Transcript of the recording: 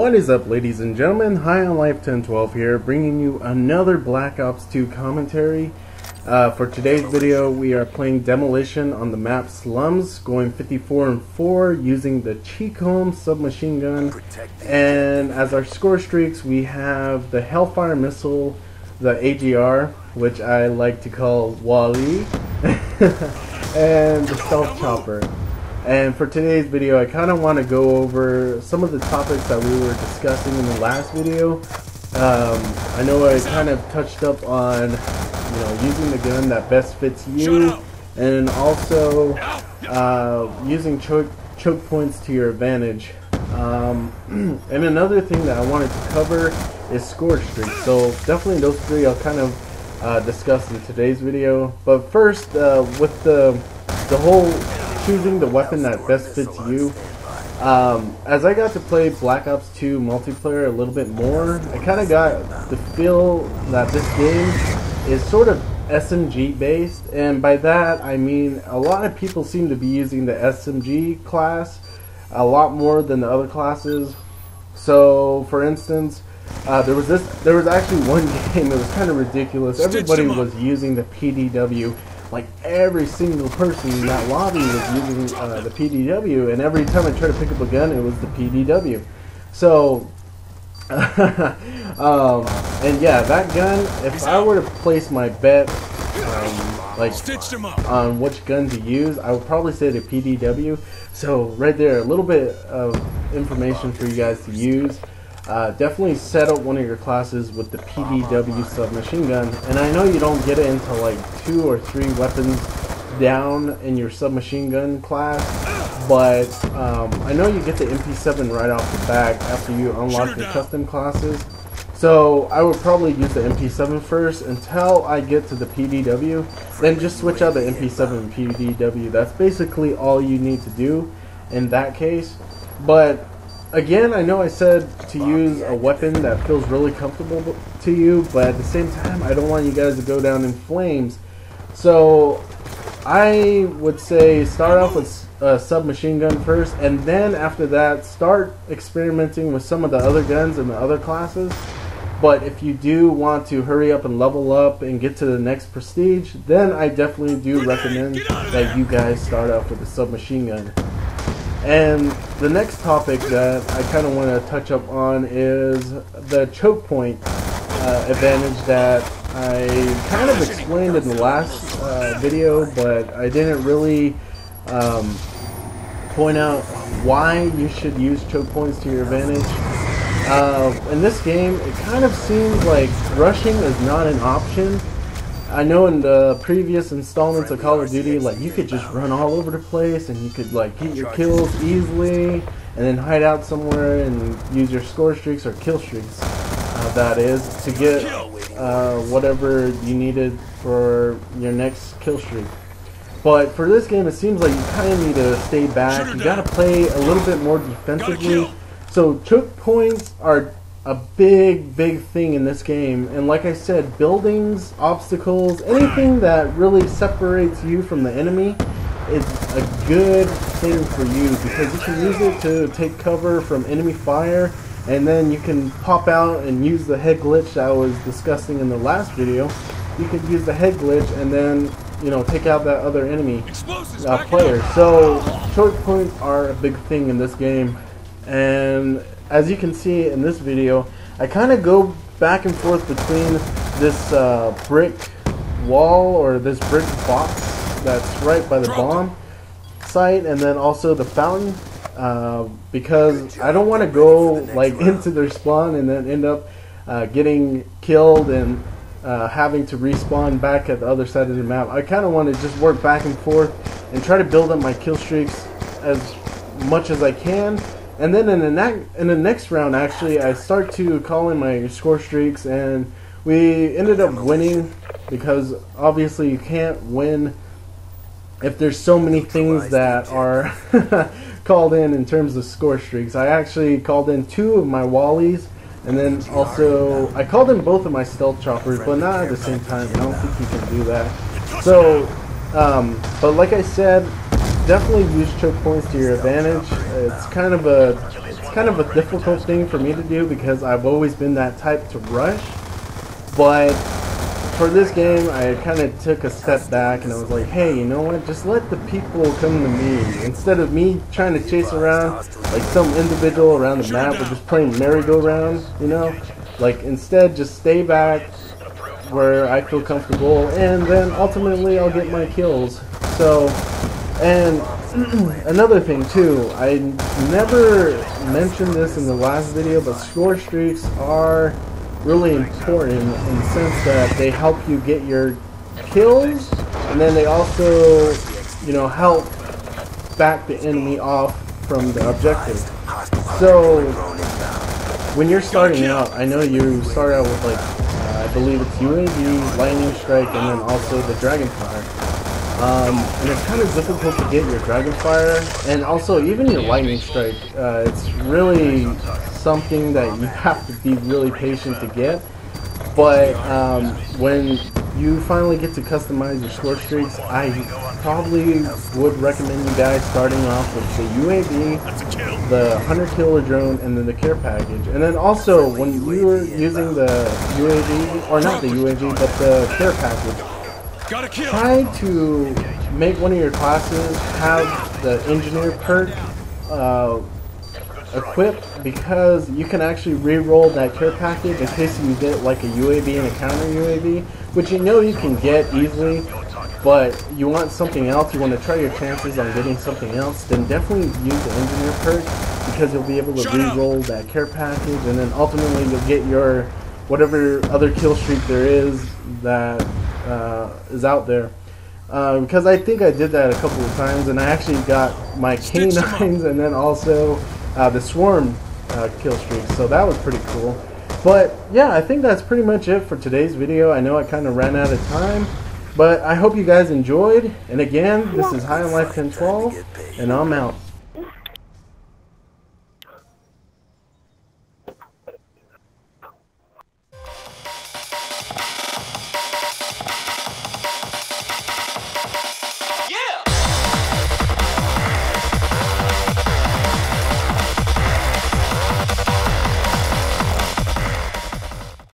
What is up, ladies and gentlemen? High on Life 1012 here, bringing you another Black Ops 2 commentary. For today's video, we are playing Demolition on the map Slums, going 54-4 using the Chicom submachine gun. And as our score streaks, we have the Hellfire missile, the AGR, which I like to call Wally, and the stealth chopper. And for today's video, I kind of want to go over some of the topics that we were discussing in the last video. I know I kind of touched up on, using the gun that best fits you, and also using choke points to your advantage. And another thing that I wanted to cover is score streaks. So definitely those three I'll kind of discuss in today's video. But first, with the whole choosing the weapon that best fits you. As I got to play Black Ops 2 multiplayer a little bit more, I kind of got the feel that this game is sort of SMG based, and by that I mean a lot of people seem to be using the SMG class a lot more than the other classes. So for instance, there was actually one game, it was kind of ridiculous. Everybody was using the PDW. Like every single person in that lobby was using the PDW, and every time I tried to pick up a gun, it was the PDW. So, and yeah, that gun, if I were to place my bet, on which gun to use, I would probably say the PDW. So right there, a little bit of information for you guys to use. Definitely set up one of your classes with the PDW submachine gun, and I know you don't get it until like 2 or 3 weapons down in your submachine gun class, but I know you get the MP7 right off the bat after you unlock your custom classes. So I would probably use the MP7 first until I get to the PDW, then just switch out the MP7 and PDW. That's basically all you need to do in that case. But again, I know I said to use a weapon that feels really comfortable to you, but at the same time, I don't want you guys to go down in flames. So I would say start off with a submachine gun first, and then after that, start experimenting with some of the other guns in the other classes. But if you do want to hurry up and level up and get to the next prestige, then I definitely do recommend that you guys start off with a submachine gun. And the next topic that I kind of want to touch up on is the choke point advantage that I kind of explained in the last video, but I didn't really point out why you should use choke points to your advantage. In this game, it kind of seems like rushing is not an option. I know in the previous installments of Call of Duty, like, you could just run all over the place and you could like get your kills easily and then hide out somewhere and use your score streaks or kill streaks, that is, to get whatever you needed for your next kill streak. But for this game, it seems like you kind of need to stay back. You gotta play a little bit more defensively. So choke points are a big thing in this game, and like I said, buildings, obstacles, anything that really separates you from the enemy is a good thing for you, because you can use it to take cover from enemy fire, and then you can pop out and use the head glitch that I was discussing in the last video. You could use the head glitch and then, take out that other enemy player. So choke points are a big thing in this game, and as you can see in this video, I kind of go back and forth between this brick wall, or this brick box that's right by the bomb site, and then also the fountain, because I don't want to go like into their spawn and then end up getting killed and having to respawn back at the other side of the map. I kind of want to just work back and forth and try to build up my kill streaks as much as I can. And then in the next round, actually, I start to call in my score streaks, and we ended up winning, because obviously you can't win if there's so many things that are called in terms of score streaks. I actually called in 2 of my Wallies, and then also I called in both of my stealth choppers, but not at the same time. I don't think you can do that. So, but like I said, definitely use choke points to your advantage. It's kind of a kind of a difficult thing for me to do because I've always been that type to rush. But for this game, I kind of took a step back and I was like, hey, you know what? Just let the people come to me. Instead of me trying to chase around like some individual around the map or just playing merry-go-round, you know? Like, instead, just stay back where I feel comfortable, and then ultimately I'll get my kills. So, and another thing too, I never mentioned this in the last video, but score streaks are really important in the sense that they help you get your kills, and then they also, you know, help back the enemy off from the objective. So when you're starting out, I know you start out with like I believe it's UAV, lightning strike, and then also the dragonfire. And it's kind of difficult to get your dragonfire, and also even your lightning strike. It's really something that you have to be really patient to get. But when you finally get to customize your score streaks, I probably would recommend you guys starting off with the UAV, the hunter killer drone, and then the care package. And then also when you were using the UAV, or not the UAV, but the care package, try to make one of your classes have the engineer perk equipped, because you can actually re-roll that care package in case you get like a UAV and a counter UAV, which you know you can get easily, but you want something else, you want to try your chances on getting something else, then definitely use the engineer perk, because you'll be able to re-roll that care package, and then ultimately you'll get your whatever other kill streak there is that is out there. Because I think I did that a couple of times, and I actually got my canines and then also the swarm kill streak, so that was pretty cool. But yeah, I think that's pretty much it for today's video. I know I kind of ran out of time, but I hope you guys enjoyed. And again, this is High on Life 1012, and I'm out.